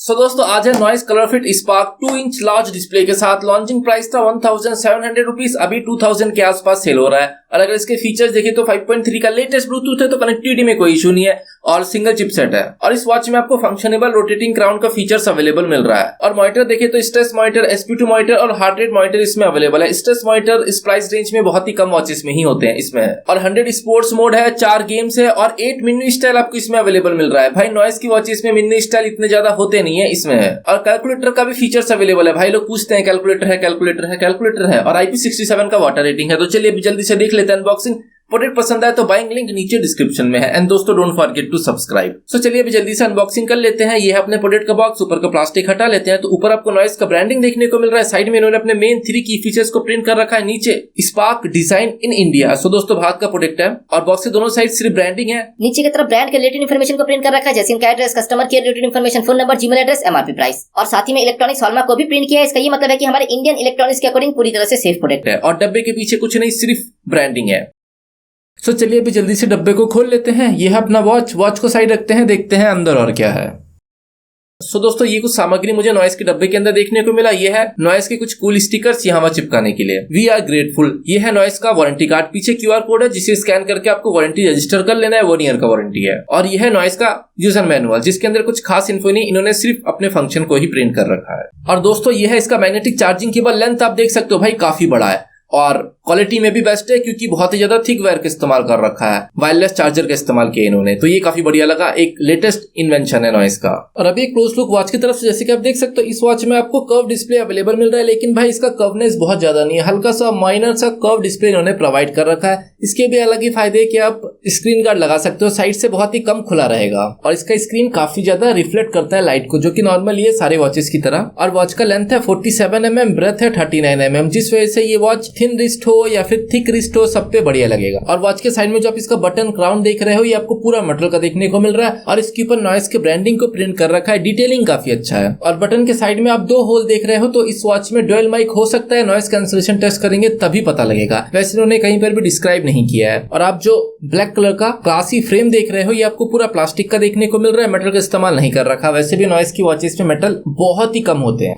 दोस्तों आज है noise ColorFit spark 2 inch large display के साथ। लॉन्चिंग प्राइस था 1700 रुपीज, अभी 2000 के आसपास सेल हो रहा है। और अगर इसके फीचर्स देखें तो 5.3 का लेटेस्ट ब्लूटूथ है, तो कनेक्टिविटी में कोई इशू नहीं है और सिंगल चिपसेट है। और इस वॉच में आपको फंक्शनेबल रोटेटिंग क्राउन का फीचर्स अवेलेबल मिल रहा है। और मॉनिटर देखें तो स्ट्रेस मॉनिटर, SpO2 मॉनिटर और हार्ट रेट मॉनिटर इसमें अवेलेबल है। स्ट्रेस मॉनिटर इस प्राइस रेंज में बहुत ही कम वॉचेस में ही होते हैं इसमें। और 100 स्पोर्ट्स मोड है, 4 गेम्स है और 8 मेन्यू स्टाइल आपको इसमें अवेलेबल मिल रहा है। भाई नॉइस की वॉचेस में मेन्यू स्टाइल इतने ज्यादा होते नहीं है इसमें है। और कैलकुलेटर का भी फीचर्स अवेलेबल है। भाई लोग पूछते हैं कैलकुलेटर है, कैलकुलेटर है, कैलकुलेटर है। और IP67 का वाटर रेटिंग है। तो चलिए अभी जल्दी से देख लेते हैं अनबॉक्सिंग। प्रोडक्ट पसंद आए तो बाइंग लिंक नीचे डिस्क्रिप्शन में है। एंड दोस्तों डोंट फॉरगेट टू सब्सक्राइब। सो चलिए अभी जल्दी से अनबॉक्सिंग कर लेते हैं। ये है अपने प्रोडक्ट का बॉक्स, ऊपर का प्लास्टिक हटा लेते हैं। तो ऊपर आपको नॉइस का ब्रांडिंग देखने को मिल रहा है। साइड में इन्होंने अपने मेन 3 की फीचर्स को प्रिंट कर रखा है। नीचे स्पार्क डिजाइन इन इंडिया। सो दोस्तों भारत का प्रोडक्ट है और बॉक्स के दोनों साइड सिर्फ ब्रांडिंग है। नीचे की तरफ ब्रांड के रिलेटेड इन्फॉर्मेशन को प्रिंट कर रखा है, जैसे इनका address, customer care related information, phone number, Gmail address, MRP price. और साथ ही में इलेक्ट्रॉनिक्स हॉलमार्क को भी प्रिंट किया है। इसका ये मतलब है कि हमारे इंडियन इलेक्ट्रॉनिक्स के अकॉर्डिंग पूरी तरह से सेफ प्रोडक्ट है। और डब्बे के पीछे कुछ नहीं, सिर्फ ब्रांडिंग है। सो चलिए अभी जल्दी से डब्बे को खोल लेते हैं। ये है अपना वॉच को साइड रखते हैं, देखते हैं अंदर और क्या है। सो दोस्तों ये कुछ सामग्री मुझे नॉइस के डब्बे के अंदर देखने को मिला। ये है नॉइस के कुछ कूल स्टिकर्स यहाँ वहाँ चिपकाने के लिए। We are grateful. ये है नॉइस का वारंटी कार्ड, पीछे QR कोड है जिसे स्कैन करके आपको वारंटी रजिस्टर कर लेना है। 1 ईयर का वारंटी है। और ये है नॉइस का यूजर मैनुअल, जिसके अंदर कुछ खास इन्फो नहीं, इन्होंने सिर्फ अपने फंक्शन को ही प्रिंट कर रखा है। और दोस्तों ये है इसका मैग्नेटिक चार्जिंग केबल। लेंथ आप देख सकते हो भाई काफी बड़ा है और क्वालिटी में भी बेस्ट है, क्योंकि बहुत ही ज्यादा थिक वायर का इस्तेमाल कर रखा है। वायरलेस चार्जर का इस्तेमाल किया इन्होंने, तो ये काफी बढ़िया लगा। एक लेटेस्ट इन्वेंशन है नॉइस का। और अभी एक क्लोज लुक वॉच की तरफ से, जैसे कि आप देख सकते हो इस वॉच में आपको कर्व डिस्प्ले अवेलेबल मिल रहा है। लेकिन भाई इसका कर्वनेस बहुत ज्यादा नहीं है, हल्का सा माइनर सा कर्व डिस्प्ले इन्होंने प्रोवाइड कर रखा है। इसके भी अलग ही फायदे है कि आप स्क्रीन गार्ड लगा सकते हो, साइड से बहुत ही कम खुला रहेगा। और इसका स्क्रीन काफी ज्यादा रिफ्लेक्ट करता है लाइट को, जो कि नॉर्मली है सारे वॉचेस की तरह। और वॉच का लेंथ है 47 mm, ब्रेथ है 39 mm, जिस वजह से ये वॉच थिन रिस्ट हो या फिर थिक रिस्ट हो, सब पे बढ़िया लगेगा। और वॉच के साइड में जो आप इसका बटन क्राउन देख रहे हो, ये आपको पूरा मेटल का देखने को मिल रहा है। और इसके ऊपर नॉइस के ब्रांडिंग को प्रिंट कर रखा है। डिटेलिंग काफी अच्छा है। और बटन के साइड में आप 2 होल देख रहे हो, तो इस वॉच में डुअल माइक हो सकता है। नॉइस कैंसलेशन टेस्ट करेंगे तभी पता लगेगा, वैसे इन्होंने कहीं पर भी डिस्क्राइब नहीं किया है। और आप जो ब्लैक कलर का क्लासी फ्रेम देख रहे हो, ये आपको पूरा प्लास्टिक का देखने को मिल रहा है, मेटल का इस्तेमाल नहीं कर रखा। वैसे भी नॉइस की वॉचेस में मेटल बहुत ही कम होते हैं।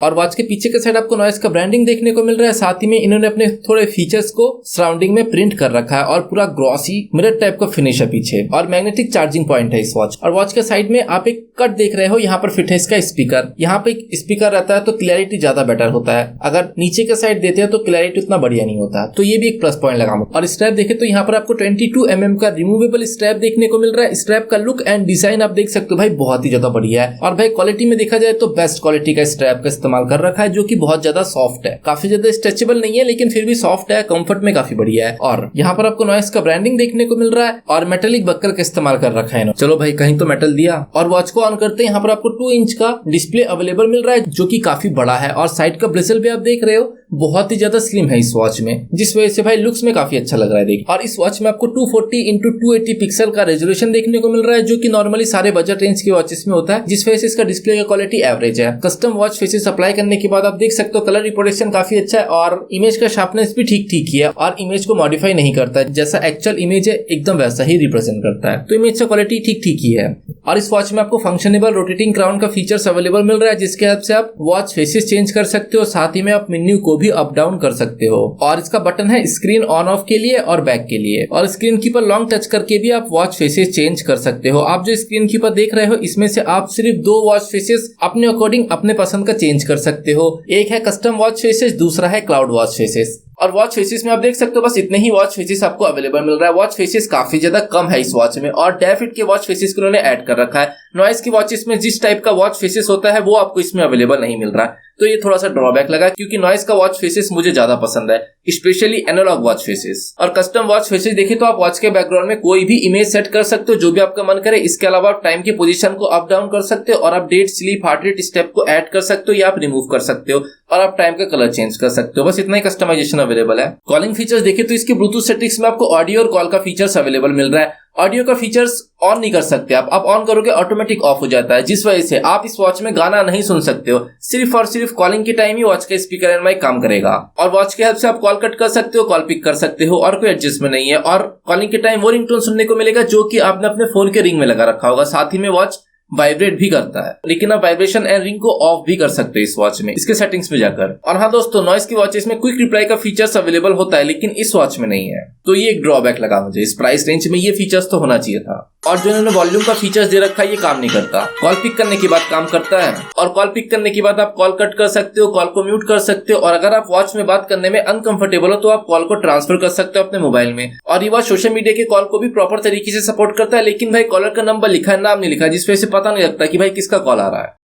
और वॉच के पीछे के साइड आपको नॉइस का ब्रांडिंग देखने को मिल रहा है। साथ ही में इन्होंने अपने थोड़े फीचर्स को सराउंडिंग में प्रिंट कर रखा है और पूरा ग्लॉसी मिरर टाइप का फिनिश है पीछे। और मैग्नेटिक चार्जिंग पॉइंट है इस वॉच। और वॉच के साइड में आप एक कट देख रहे हो, यहाँ पर फिट है इसका स्पीकर। यहाँ पे एक स्पीकर रहता है तो क्लैरिटी ज्यादा बेटर होता है। अगर नीचे के साइड देते हैं तो क्लैरिटी उतना बढ़िया नहीं होता, तो ये भी एक प्लस पॉइंट लगा। और स्ट्रैप देखे तो यहाँ पर आपको 22 mm का रिमूवेबल स्ट्रैप देखने को मिल रहा है। स्ट्रैप का लुक एंड डिजाइन आप देख सकते हो भाई, बहुत ही ज्यादा बढ़िया है। और भाई क्वालिटी में देखा जाए तो बेस्ट क्वालिटी का स्ट्रैप का इस्तेमाल कर रखा है, जो कि बहुत ज्यादा सॉफ्ट है। काफी ज्यादा स्ट्रेचेबल नहीं है, लेकिन फिर भी सॉफ्ट है, कंफर्ट में काफी बढ़िया है। और यहाँ पर आपको नॉइस का ब्रांडिंग देखने को मिल रहा है और मेटेलिक बक्कर का इस्तेमाल कर रखा है। चलो भाई कहीं तो मेटल दिया। और वॉच को ऑन करते हैं, यहाँ पर आपको 2 इंच का डिस्प्ले अवेलेबल मिल रहा है, जो कि काफी बड़ा है। और साइड का ब्रिजल भी आप देख रहे हो, बहुत ही ज्यादा स्लिम है इस वॉच में, जिस वजह से भाई लुक्स में काफी अच्छा लग रहा है देखिए। और इस वॉच में आपको 240x280 पिक्सल का रेजोल्यूशन देखने को मिल रहा है, जो कि नॉर्मली सारे बजट रेंज की वॉचेस में होता है, जिस वजह से इसका डिस्प्ले का क्वालिटी एवरेज है। कस्टम वॉच फेसेस अप्लाई करने के बाद आप देख सकते हो कलर रिप्रोडक्शन काफी अच्छा है और इमेज का शार्पनेस भी ठीक ठीक ही है। और इमेज को मॉडिफाई नहीं करता है, जैसा एक्चुअल इमेज है एकदम वैसा ही रिप्रेजेंट करता है, तो इमेज का क्वालिटी ठीक ठीक ही है। और इस वॉच में आपको फंक्शनेबल रोटेटिंग क्राउन का फीचर्स अवेलेबल मिल रहा है, जिसके हेल्प से आप वॉच फेसेस चेंज कर सकते हो। साथ ही में आप मेन्यू को भी अप डाउन कर सकते हो। और इसका बटन है स्क्रीन ऑन ऑफ के लिए और बैक के लिए। और स्क्रीन की पर लॉन्ग टच करके भी आप वॉच फेसेस चेंज कर सकते हो। आप जो स्क्रीन की पर देख रहे हो, इसमें से आप सिर्फ 2 वॉच फेसेस अपने अकॉर्डिंग अपने पसंद का चेंज कर सकते हो। एक है कस्टम वॉच फेसेस, दूसरा है क्लाउड वॉच फेसेस। और वॉच फेसेस में आप देख सकते हो बस इतने ही वॉच फेसेस आपको अवेलेबल मिल रहा है। वॉच फेसेस काफी ज्यादा कम है इस वॉच में, और डेफिट के वॉच फेसेस को उन्होंने ऐड कर रखा है। नॉइस की वॉचेस में जिस टाइप का वॉच फेसेस होता है वो आपको इसमें अवेलेबल नहीं मिल रहा है, तो ये थोड़ा सा ड्रॉबैक लगा, क्योंकि नॉइस का वॉच फेसेस मुझे ज्यादा पसंद है, स्पेशली एनालॉग वॉच फेसेस। और कस्टम वॉच फेसेस देखिए तो आप वॉच के बैकग्राउंड में कोई भी इमेज सेट कर सकते हो, जो भी आपका मन करे। इसके अलावा आप टाइम की पोजीशन को अप डाउन कर सकते हो, और आप date, sleep, heart rate, step को ऐड कर सकते हो या आप रिमूव कर सकते हो, और आप टाइम का कलर चेंज कर सकते हो। बस इतना ही कस्टमाइजेशन अवेलेबल है। कॉलिंग फीचर्स देखें तो इसके ब्लूटूथ सेटिंग्स में आपको ऑडियो और कॉल का फीचर्स अवेलेबल मिल रहा है। ऑडियो का फीचर्स ऑन नहीं कर सकते आप ऑन करोगे ऑटोमेटिक ऑफ हो जाता है, जिस वजह से आप इस वॉच में गाना नहीं सुन सकते हो। सिर्फ और सिर्फ कॉलिंग के टाइम ही वॉच का स्पीकर एंड माइक काम करेगा। और वॉच के हेल्प से आप कॉल कट कर सकते हो, कॉल पिक कर सकते हो, और कोई एडजस्टमेंट नहीं है। और कॉलिंग के टाइम वो रिंगटोन सुनने को मिलेगा जो कि आपने अपने फोन के रिंग में लगा रखा होगा। साथ ही में वॉच वाइब्रेट भी करता है, लेकिन आप वाइब्रेशन एंड रिंग को ऑफ भी कर सकते हैं इस वॉच में, इसके सेटिंग्स में जाकर। और हाँ दोस्तों, नॉइस की वॉचेस में क्विक रिप्लाई का फीचर्स अवेलेबल होता है, लेकिन इस वॉच में नहीं है, तो ये एक ड्रॉबैक लगा मुझे। इस प्राइस रेंज में ये फीचर्स तो होना चाहिए था। और जो इन्होंने वॉल्यूम का फीचर्स दे रखा है ये काम नहीं करता। कॉल पिक करने के बाद काम करता है, और कॉल पिक करने के बाद आप कॉल कट कर सकते हो, कॉल को म्यूट कर सकते हो, और अगर आप वॉच में बात करने में अनकंफर्टेबल हो तो आप कॉल को ट्रांसफर कर सकते हो अपने मोबाइल में। और ये वॉच सोशल मीडिया के कॉल को भी प्रॉपर तरीके से सपोर्ट करता है, लेकिन भाई कॉलर का नंबर लिखा है, नाम नहीं लिखा है, जिस वजह से पता नहीं लगता कि भाई किसका कॉल आ रहा है।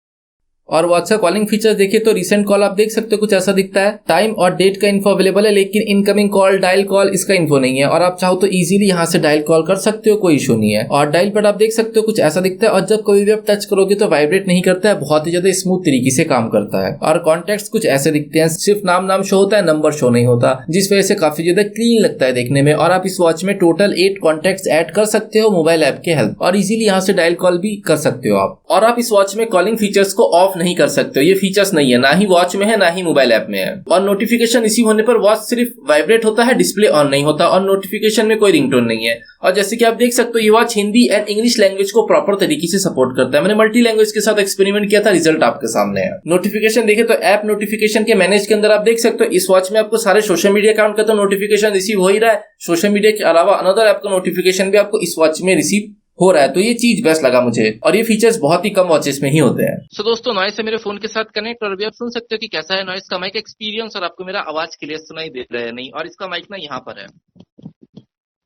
और वॉच का कॉलिंग फीचर देखिए तो रिसेंट कॉल आप देख सकते हो कुछ ऐसा दिखता है। टाइम और डेट का इन्फो अवेलेबल है, लेकिन इनकमिंग कॉल, डायल कॉल, इसका इन्फो नहीं है। और आप चाहो तो इजीली यहाँ से डायल कॉल कर सकते हो, कोई इशू नहीं है। और डायल पैड आप देख सकते हो कुछ ऐसा दिखता है, और जब कभी भी आप टच करोगे तो वाइब्रेट नहीं करता है, बहुत ही ज्यादा स्मूथ तरीके से काम करता है। और कॉन्टेक्ट्स कुछ ऐसे दिखते हैं, सिर्फ नाम शो होता है, नंबर शो नहीं होता, जिस वजह से काफी ज्यादा क्लीन लगता है देखने में। और आप इस वॉच में टोटल 8 कॉन्टेक्ट्स ऐड कर सकते हो मोबाइल ऐप के हेल्प, और इजीली यहाँ से डायल कॉल भी कर सकते हो आप। और आप इस वॉच में कॉलिंग फीचर्स को ऑफ नहीं कर सकते हो, फीचर्स नहीं है, ना ही वॉच में है ना ही मोबाइल ऐप में है। और नोटिफिकेशन रिसीव होने पर वॉच सिर्फ वाइब्रेट होता है, डिस्प्ले ऑन नहीं होता, और नोटिफिकेशन में कोई रिंगटोन नहीं है। और जैसे कि आप देख सकते हो ये watch Hindi and English language को प्रॉपर तरीके से सपोर्ट करता है। मैंने मल्टी लैंग्वेज के साथ एक्सपेरिमेंट किया था, रिजल्ट आपके सामने है। नोटिफिकेशन देखे तो ऐप नोटिफिकेशन के मैनेज के अंदर आप देख सकते हो इस वॉच में आपको सारे सोशल मीडिया अकाउंट का तो नोटिफिकेशन रिसीव हो ही रहा है, सोशल मीडिया के अलावा अनदर ऐप का नोटिफिकेशन भी आपको इस वॉच में रिसीव हो रहा है। तो ये चीज बेस्ट लगा मुझे, और ये फीचर्स बहुत ही कम वॉचेस में ही होते हैं। सो दोस्तों, नॉइस है मेरे फोन के साथ कनेक्ट, और अभी आप सुन सकते हो कि कैसा है नॉइस का माइक एक्सपीरियंस, और आपको मेरा आवाज क्लियर सुनाई दे रहा है नहीं। और इसका माइक ना यहाँ पर है,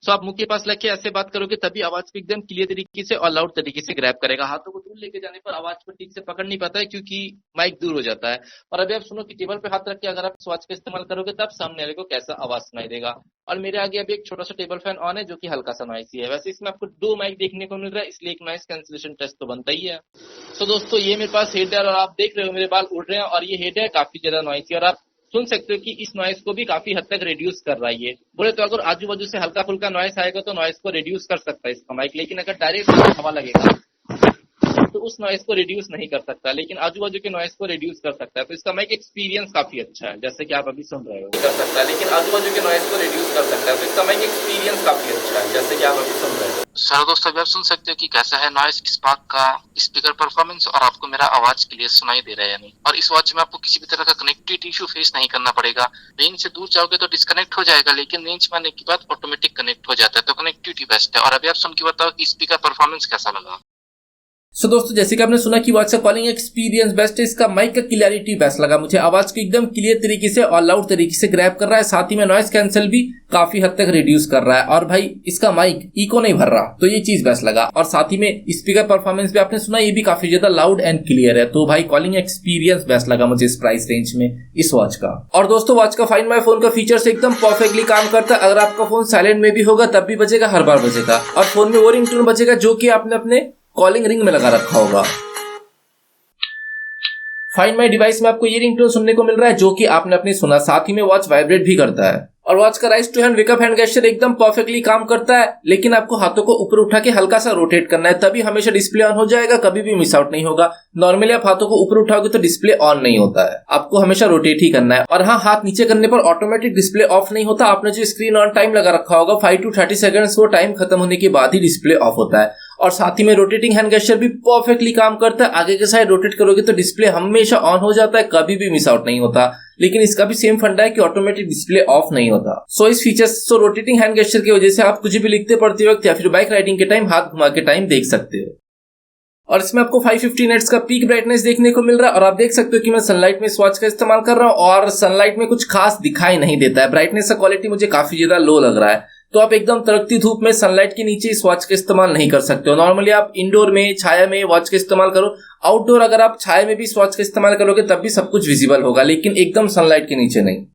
सो आप मुंह के पास लेके ऐसे बात करोगे तभी आवाज को एकदम क्लियर तरीके से और लाउड तरीके से ग्रैब करेगा। हाथों को दूर लेके जाने पर आवाज को ठीक से पकड़ नहीं पाता है, क्योंकि माइक दूर हो जाता है। और अभी आप सुनो कि टेबल पे हाथ रख के अगर आप इस वॉच का इस्तेमाल करोगे तब सामने वाले को कैसा आवाज सुनाई देगा। और मेरे आगे अभी एक छोटा सा टेबल फैन ऑन है जो कि हल्का सा नॉइसी है। वैसे इसमें आपको 2 माइक देखने को मिल रहा है, इसलिए एक नॉइस कैंसिलेशन टेस्ट तो बनता ही है। सो दोस्तों, ये मेरे पास हेड है, और आप देख रहे हो मेरे बाल उड़ रहे हैं, और ये हेड है काफी ज्यादा नॉइसी, और आप सुन सकते हो कि इस नॉइस को भी काफी हद तक रिड्यूस कर रहा है। ये बोले तो अगर आजू बाजू से हल्का फुल्का नॉइस आएगा तो नॉइस को रिड्यूस कर सकता है इसका माइक, लेकिन अगर डायरेक्ट हवा लगेगा तो उस नॉइस को रिड्यूस नहीं कर सकता, लेकिन आजू बाजू के नॉइस को रिड्यूस कर सकता है। तो इसका माइक एक्सपीरियंस काफी अच्छा है, जैसे कि आप अभी सुन रहे हो। कर सकता है, लेकिन आजू बाजू के नॉइस को रिड्यूस कर सकता है। तो इसका माइक एक्सपीरियंस काफी अच्छा है, जैसे कि आप अभी सुन रहे हो। सर दोस्तों, अभी आप सुन सकते हो कि कैसा है नॉइस स्पार्क का स्पीकर परफॉर्मेंस, और आपको मेरा आवाज क्लियर सुनाई दे रहा है या नहीं। और इस वॉच में आपको किसी भी तरह का कनेक्टिविटी इशू फेस नहीं करना पड़ेगा। रेंज से दूर जाओगे तो डिस्कनेक्ट हो जाएगा, लेकिन रेंज में आने के बाद ऑटोमेटिक कनेक्ट हो जाता है, तो कनेक्टिविटी बेस्ट है। और अभी आप सुन के बताओ कि स्पीकर परफॉर्मेंस कैसा लगा। सो दोस्तों, जैसे कि आपने सुना कि वॉच का कॉलिंग एक्सपीरियंस बेस्ट है, इसका माइक का क्लियरिटी बेस्ट लगा मुझे। आवाज को एकदम क्लियर तरीके से और लाउड तरीके से ग्रैब कर रहा है, साथ ही में नॉइस कैंसिल भी काफी हद तक रिड्यूस कर रहा है। और भाई इसका माइक इको नहीं भर रहा, तो ये चीज बेस्ट लगा। और साथ ही में स्पीकर परफॉर्मेंस भी आपने सुना, ये भी काफी ज्यादा लाउड एंड क्लियर है। तो भाई कॉलिंग एक्सपीरियंस बेस्ट लगा मुझे इस प्राइस रेंज में इस वॉच का। और दोस्तों, वॉच का फाइंड माई फोन का फीचर से एकदम परफेक्टली काम करता है। अगर आपका फोन साइलेंट में भी होगा तब भी बजेगा, हर बार बजेगा। और फोन में वो रिंगटोन बजेगा जो कि आपने अपने कॉलिंग रिंग में लगा रखा होगा। फाइंड माई डिवाइस में आपको ये रिंगटोन सुनने को मिल रहा है जो कि आपने अपने सुना। साथ ही में वॉच वाइब्रेट भी करता है। और वॉच का raise to hand wake up hand gesture एकदम परफेक्टली काम करता है, लेकिन आपको हाथों को ऊपर उठा के हल्का सा रोटेट करना है, तभी हमेशा डिस्प्ले ऑन हो जाएगा, कभी भी मिस आउट नहीं होगा। नॉर्मली आप हाथों को ऊपर उठाओगे तो डिस्प्ले ऑन नहीं होता है, आपको हमेशा रोटेट ही करना है। और हाँ, हाथ नीचे करने पर ऑटोमेटिक डिस्प्ले ऑफ नहीं होता। आपने जो स्क्रीन ऑन टाइम लगा रखा होगा 5 to 30 सेकंड्स, वो टाइम खत्म होने के बाद ही डिस्प्ले ऑफ होता है। और साथ ही में रोटेटिंग हैंड गेस्चर भी परफेक्टली काम करता है। आगे के साइड रोटेट करोगे तो डिस्प्ले हमेशा ऑन हो जाता है, कभी भी मिस आउट नहीं होता। लेकिन इसका भी सेम फंडा है कि ऑटोमेटिक डिस्प्ले ऑफ नहीं होता। सो इस फीचर्स, रोटेटिंग हैंड गेस्चर की वजह से आप कुछ भी लिखते पढ़ते वक्त या फिर बाइक राइडिंग के टाइम हाथ घुमा के टाइम देख सकते हो। और इसमें आपको 550 निट्स का पीक ब्राइटनेस देखने को मिल रहा है। और आप देख सकते हो कि मैं सनलाइट में इस वॉच का इस्तेमाल कर रहा हूँ, और सनलाइट में कुछ खास दिखाई नहीं देता है। ब्राइटनेस का क्वालिटी मुझे काफी ज्यादा लो लग रहा है। तो आप एकदम तड़कती धूप में सनलाइट के नीचे इस वॉच का इस्तेमाल नहीं कर सकते हो। नॉर्मली आप इंडोर में छाया में वॉच का इस्तेमाल करो। आउटडोर अगर आप छाया में भी इस वॉच का इस्तेमाल करोगे तब भी सब कुछ विजिबल होगा, लेकिन एकदम सनलाइट के नीचे नहीं।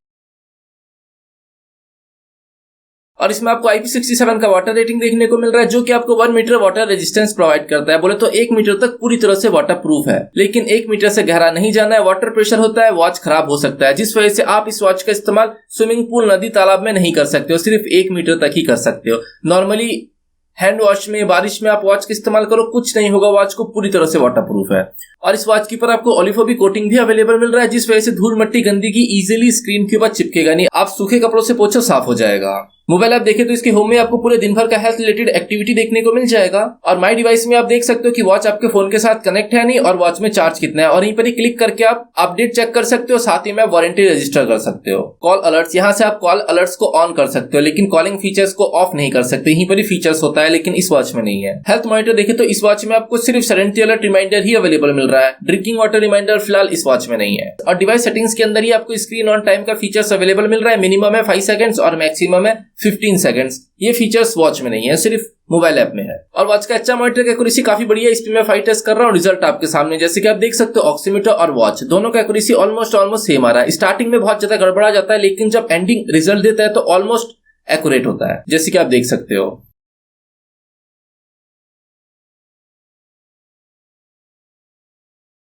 और इसमें आपको IP67 का वाटर रेटिंग देखने को मिल रहा है जो कि आपको 1 मीटर वाटर रेजिस्टेंस प्रोवाइड करता है। बोले तो 1 मीटर तक पूरी तरह से वाटर प्रूफ है, लेकिन 1 मीटर से गहरा नहीं जाना है। वाटर प्रेशर होता है, वॉच खराब हो सकता है, जिस वजह से आप इस वॉच का इस्तेमाल स्विमिंग पूल, नदी, तालाब में नहीं कर सकते हो, सिर्फ 1 मीटर तक ही कर सकते हो। नॉर्मली हैंड वॉश में, बारिश में आप वॉच का इस्तेमाल करो, कुछ नहीं होगा, वॉच को पूरी तरह से वाटर प्रूफ है। और इस वॉच के ऊपर आपको ओलिफोबिक कोटिंग भी अवेलेबल मिल रहा है, जिस वजह से धूल, मट्टी, गंदगी इजीली स्क्रीन के ऊपर चिपकेगा नहीं। आप सूखे कपड़ों से पोछो, साफ हो जाएगा। मोबाइल ऐप देखें तो इसके होम में आपको पूरे दिन भर का हेल्थ रिलेटेड एक्टिविटी देखने को मिल जाएगा और माई डिवाइस में आप देख सकते हो कि वॉच आपके फोन के साथ कनेक्ट है नहीं और वॉच में चार्ज कितना है, और यहीं पर ही क्लिक करके आप अपडेट चेक कर सकते हो, साथ ही में वारंटी रजिस्टर कर सकते हो। कॉल अलर्ट्स, यहाँ से आप कॉल अलर्ट्स को ऑन कर सकते हो लेकिन कॉलिंग फीचर्स को ऑफ नहीं कर सकते, यहीं पर ही फीचर्स होता है लेकिन इस वॉच में नहीं है। हेल्थ मॉनिटर देखें तो इस वॉच में आपको सिर्फ सेडेंटरी अलर्ट रिमाइंडर ही अवेलेबल मिल रहा है, ड्रिंकिंग वाटर रिमाइंडर फिलहाल इस वॉच में नहीं है। और डिवाइस सेटिंग्स के अंदर ही आपको स्क्रीन ऑन टाइम का फीचर्स अवेलेबल मिल रहा है, मिनिमम है 5 सेकंड्स और मैक्सिमम है 15 सेकंड्स। ये फीचर्स वॉच में नहीं है, सिर्फ मोबाइल ऐप में है। और वॉच का अच्छा मॉनिटर की एक्यूरेसी काफी बढ़िया है, इस पे मैं 5 टेस्ट कर रहा हूँ, रिजल्ट आपके सामने। जैसे कि आप देख सकते हो ऑक्सीमीटर और वॉच दोनों का एक्यूरेसी ऑलमोस्ट सेम आ रहा है। स्टार्टिंग में बहुत ज्यादा गड़बड़ा जाता है लेकिन जब एंडिंग रिजल्ट देता है तो ऑलमोस्ट एक्यूरेट होता है, जैसे कि आप देख सकते हो।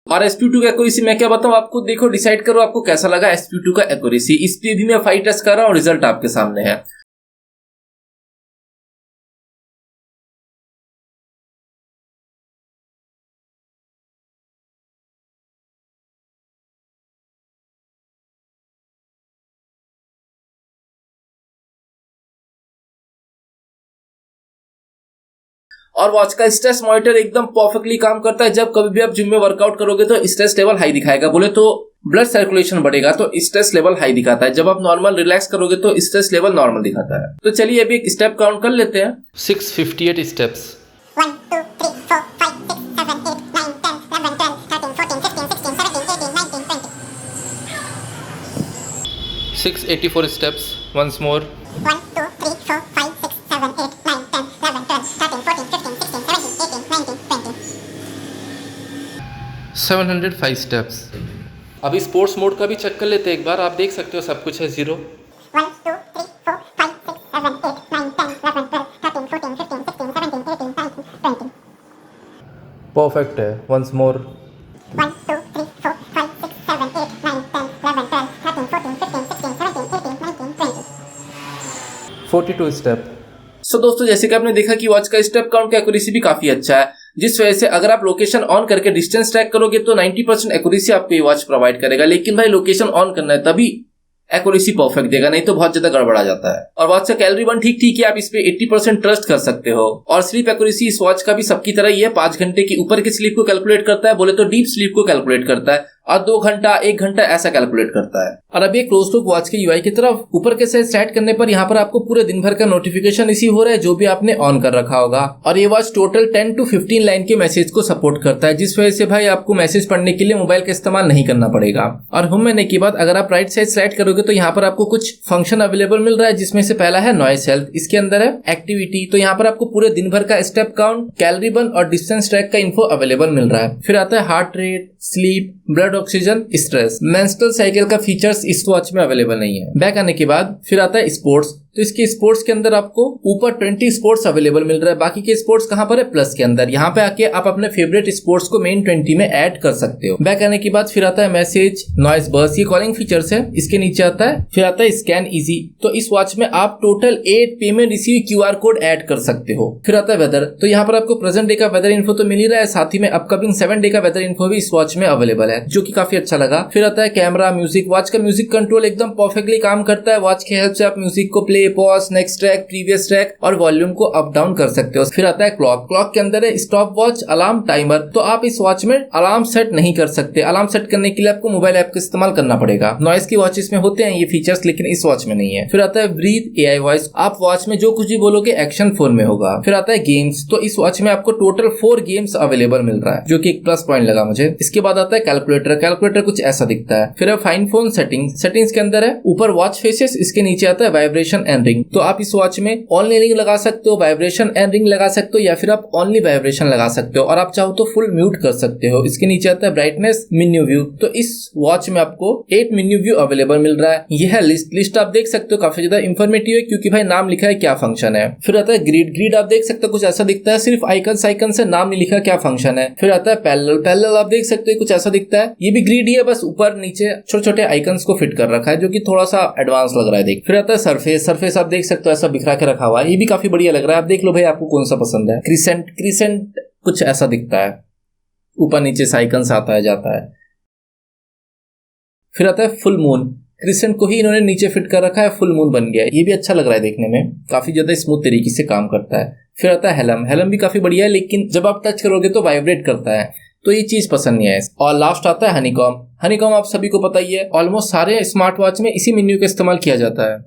और SP2 का एक्यूरेसी मैं क्या बताऊं आपको, देखो डिसाइड करो आपको कैसा लगा SP2 का एक्यूरेसी। इस पे भी मैं 5 टेस्ट कर रहा हूं, रिजल्ट आपके सामने है। और वॉच का स्ट्रेस मॉनिटर एकदम परफेक्टली काम करता है। जब कभी भी आप जिम में वर्कआउट करोगे तो स्ट्रेस लेवल हाई दिखाएगा, बोले तो ब्लड सर्कुलेशन बढ़ेगा तो स्ट्रेस लेवल हाई दिखाता है। जब आप नॉर्मल रिलैक्स करोगे तो स्ट्रेस लेवल नॉर्मल दिखाता है। तो चलिए अभी एक स्टेप काउंट कर लेते हैं। 658 steps. 1 2 3 4 5 6 7 8 9 10 11 12 13 14 15 16 17 18 19 20 684 steps. Once more. 1 2 3 4 5 6 7 8 9 10 11 12 13 14 15 16 17 18 19 20 705 steps. अभी स्पोर्ट्स मोड का भी चेक कर लेते हैं एक बार। आप देख सकते हो सब कुछ है 0। 1 2 3 4 5 6 7 8 9 10 11 12 13 14 15 16 17 18 19 20 परफेक्ट है। Once more. 1 2 3 4 5 6 7 8 9 10 11 12 13 14 15 16 17 18 19 20 42 स्टेप। सो दोस्तों जैसे कि आपने देखा कि वॉच का स्टेप काउंट का एक्यूरेसी भी काफी अच्छा है, जिस वजह से अगर आप लोकेशन ऑन करके डिस्टेंस ट्रैक करोगे तो 90% एक्यूरेसी आपको ये वॉच प्रोवाइड करेगा। लेकिन भाई लोकेशन ऑन करना है तभी एक्यूरेसी परफेक्ट देगा, नहीं तो बहुत ज्यादा गड़बड़ा जाता है। और वॉच का कैलोरी बर्न ठीक ठीक है, आप इस पे 80% ट्रस्ट कर सकते हो। और स्लीप एक्यूरेसी इस वॉच का भी सबकी तरह ही है, 5 घंटे की ऊपर की स्लीप को कैलकुलेट करता है, बोले तो डीप स्लीप को कैलकुलेट करता है, और 2 घंटा 1 घंटा ऐसा कैलकुलेट करता है। और अभी क्लोज लुक वॉच के यूआई की तरफ ऊपर के साइड सेट करने पर यहाँ पर आपको पूरे दिन भर का नोटिफिकेशन रिसीव हो रहा है जो भी आपने ऑन कर रखा होगा। और ये वॉच टोटल 10 to 15 लाइन के मैसेज को सपोर्ट करता है, जिस वजह से भाई आपको मैसेज पढ़ने के लिए मोबाइल का इस्तेमाल नहीं करना पड़ेगा। और होम मेन्यू के बाद अगर आप राइट साइड स्लाइड करोगे तो यहाँ पर आपको कुछ फंक्शन अवेलेबल मिल रहा है, जिसमें से पहला है नॉइस हेल्थ, इसके अंदर है एक्टिविटी। तो यहाँ पर आपको पूरे दिन भर का स्टेप काउंट, कैलोरी बर्न और डिस्टेंस ट्रैक का इन्फो अवेलेबल मिल रहा है। फिर आता है heart rate, sleep, blood oxygen, stress, menstrual cycle का फीचर्स इस वॉच में अवेलेबल नहीं है। बैक आने के बाद फिर आता है स्पोर्ट्स। तो इसके स्पोर्ट्स के अंदर आपको ऊपर 20 स्पोर्ट्स अवेलेबल मिल रहा है। बाकी के स्पोर्ट्स कहाँ पर है? प्लस के अंदर। यहाँ पे आके आप अपने फेवरेट स्पोर्ट्स को मेन 20 में ऐड कर सकते हो। बैक आने के बाद फिर आता है मैसेज, नॉइस बर्स्ट, ये कॉलिंग फीचर्स है। इसके नीचे आता है फिर आता है स्कैन इजी। तो इस वॉच में आप total 8 payment receive QR code add कर सकते हो। फिर आता है वेदर। तो यहाँ पर आपको प्रेजेंट डे का वेदर इन्फो तो मिल ही रहा है, साथ ही में अपकमिंग 7 डे का वेदर इन्फो भी इस वॉच में अवेलेबल है, जो कि काफी अच्छा लगा। फिर आता है कैमरा, म्यूजिक। वॉच का म्यूजिक कंट्रोल एकदम परफेक्टली काम करता है। वॉच की हेल्प से आप म्यूजिक को play, pause, next track, previous track और वॉल्यूम को अप डाउन कर सकते हो। फिर आता है क्लॉक। क्लॉक के अंदर है स्टॉप वॉच, अलार्म, टाइमर। तो आप इस वॉच में अलार्म सेट नहीं कर सकते। अलार्म सेट करने के लिए आपको मोबाइल ऐप का इस्तेमाल करना पड़ेगा। नॉइस की वॉचेस में होते हैं ये फीचर्स, लेकिन इस वॉच में नहीं है। फिर आता है ब्रीथ, AI वॉइस। आप वॉच में जो कुछ भी बोलोगे एक्शन फोन में होगा। फिर आता है गेम्स। तो इस वॉच में आपको टोटल 4 गेम्स अवेलेबल मिल रहा है, जो कि एक प्लस पॉइंट लगा मुझे। इसके बाद आता है कैलकुलेटर। कैलकुलेटर कुछ ऐसा दिखता है। फिर फाइन फोन सेटिंग्स। सेटिंग्स के अंदर है ऊपर वॉच फेसेस, इसके नीचे आता है वाइब्रेशन एंड रिंग। तो आप इस वॉच में ओनली रिंग लगा सकते हो, वाइब्रेशन एंड रिंग लगा सकते हो, या फिर आप ओनली वाइब्रेशन लगा सकते हो, और आप चाहो तो फुल म्यूट कर सकते हो। इसके नीचे आता है ब्राइटनेस, मेन्यू व्यू। तो इस वॉच में आपको 8 मेन्यू व्यू अवेलेबल मिल रहा है। यह है लिस्ट आप देख सकते हो, काफी ज्यादा इंफॉर्मेटिव है क्योंकि भाई नाम लिखा है क्या फंक्शन है। फिर आता है ग्रिड। ग्रिड आप देख सकते हो कुछ ऐसा दिखता है, सिर्फ आइकन से नाम नहीं लिखा क्या फंक्शन है। फिर आता है पैरेलल। पैरेलल आप देख सकते हो कुछ ऐसा दिखता है, ये भी ग्रिड ही है, बस ऊपर नीचे छोटे छोटे आइकन्स को फिट कर रखा है, जो कि थोड़ा सा एडवांस लग रहा है देख। फिर आता है सरफेस। सरफेस आप देख सकते हो ऐसा बिखरा के रखा हुआ है, ये भी काफी बढ़िया लग रहा है। आप देख लो भाई आपको कौन सा पसंद है। क्रिसेंट कुछ ऐसा दिखता है, ऊपर नीचे से आइकन्स आता है जाता है। फिर आता है फुल मून। क्रिसेंट को ही इन्होंने नीचे फिट कर रखा है, फुल मून बन गया है। ये भी अच्छा लग रहा है देखने में, काफी ज्यादा स्मूथ तरीके से काम करता है। फिर आता है हेलम। हेलम भी काफी बढ़िया है, लेकिन जब आप टच करोगे तो वाइब्रेट करता है, तो ये चीज पसंद नहीं है। और लास्ट आता है हनीकॉम। हनीकॉम आप सभी को पता ही है, ऑलमोस्ट सारे स्मार्ट वॉच में इसी मेन्यू का इस्तेमाल किया जाता है।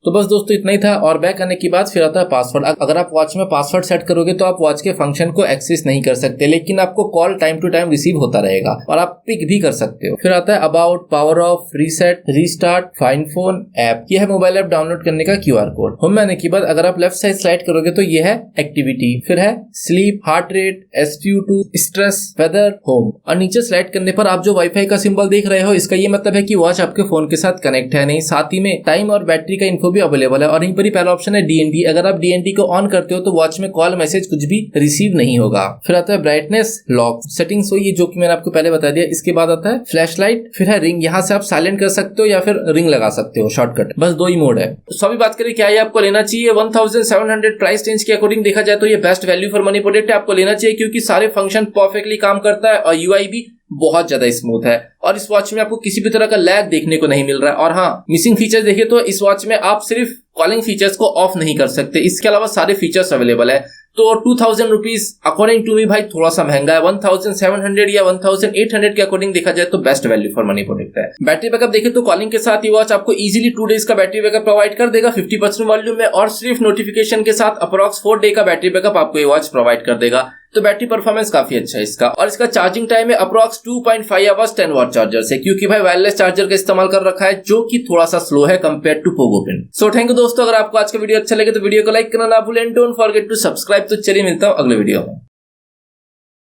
तो बस दोस्तों इतना ही था। और बैक आने के बाद फिर आता है पासवर्ड। अगर आप वॉच में पासवर्ड सेट करोगे तो आप वॉच के फंक्शन को एक्सेस नहीं कर सकते, लेकिन आपको call time to time receive होता रहेगा और आप पिक भी कर सकते हो। फिर आता है about, power of, reset, restart, find phone, app. यह है मोबाइल ऐप डाउनलोड करने का QR कोड। होम में आने के बाद अगर आप लेफ्ट साइड स्लाइड करोगे तो यह है एक्टिविटी, फिर है sleep, heart rate, SPO2, stress, weather, home. और नीचे स्लाइड करने पर आप जो वाईफाई का सिंबल देख रहे हो, इसका ये मतलब है कि वॉच आपके फोन के साथ कनेक्ट है नहीं। साथ ही में टाइम और बैटरी का इन्फो भी अवेलेबल है। और यहीं पर ही पहला ऑप्शन है DND। अगर आप DND को ऑन करते हो तो वॉच में कॉल, मैसेज कुछ भी रिसीव नहीं होगा। फिर आता है ब्राइटनेस, लॉक, सेटिंग्स वही जो कि मैंने आपको पहले बता दिया। इसके बाद आता है फ्लैश लाइट, फिर है रिंग। यहाँ से आप साइलेंट कर सकते हो या फिर रिंग लगा सकते हो, शॉर्टकट। बस 2 ही मोड है। तो अभी बात करें क्या ये आपको लेना चाहिए। 1700 प्राइस रेंज के अकॉर्डिंग देखा जाए तो ये best value for money product है, आपको लेना चाहिए, क्योंकि सारे फंक्शन परफेक्टली काम करता है और UI भी बहुत ज्यादा स्मूथ है। और इस वॉच में आपको किसी भी तरह का लैग देखने को नहीं मिल रहा है। और हाँ, मिसिंग फीचर देखें तो इस वॉच में आप सिर्फ कॉलिंग फीचर्स को ऑफ नहीं कर सकते, इसके अलावा सारे फीचर्स अवेलेबल है। तो 2000 रुपीज अकॉर्डिंग टू मी भाई थोड़ा सा महंगा है। 1700 या 1800 के अकॉर्डिंग देखा जाए तो best value for money product है। बैटरी बैकअप देखें तो कॉलिंग के साथ ये वॉच आपको इजीली 2 डेज का बैटरी बैकअप प्रोवाइड कर देगा 50% वॉल्यूम में, और सिर्फ नोटिफिकेशन के साथ अप्रॉक्स 4 डे का बैटरी बैकअप आपको ये वॉच प्रोवाइड कर देगा। तो बैटरी परफॉर्मेंस काफी अच्छा है इसका। और इसका चार्जिंग टाइम है अप्रॉक्स 2.5 आवर्स 10 वॉट चार्जर से, क्योंकि भाई वायरलेस चार्जर का इस्तेमाल कर रखा है, जो कि थोड़ा सा स्लो है compare to pogo pin. So thank you दोस्तों, अगर आपको आज का वीडियो अच्छा लगे तो वीडियो को लाइक करना ना भूलें। Don't forget to subscribe. तो चलिए मिलता हूं अगले वीडियो में।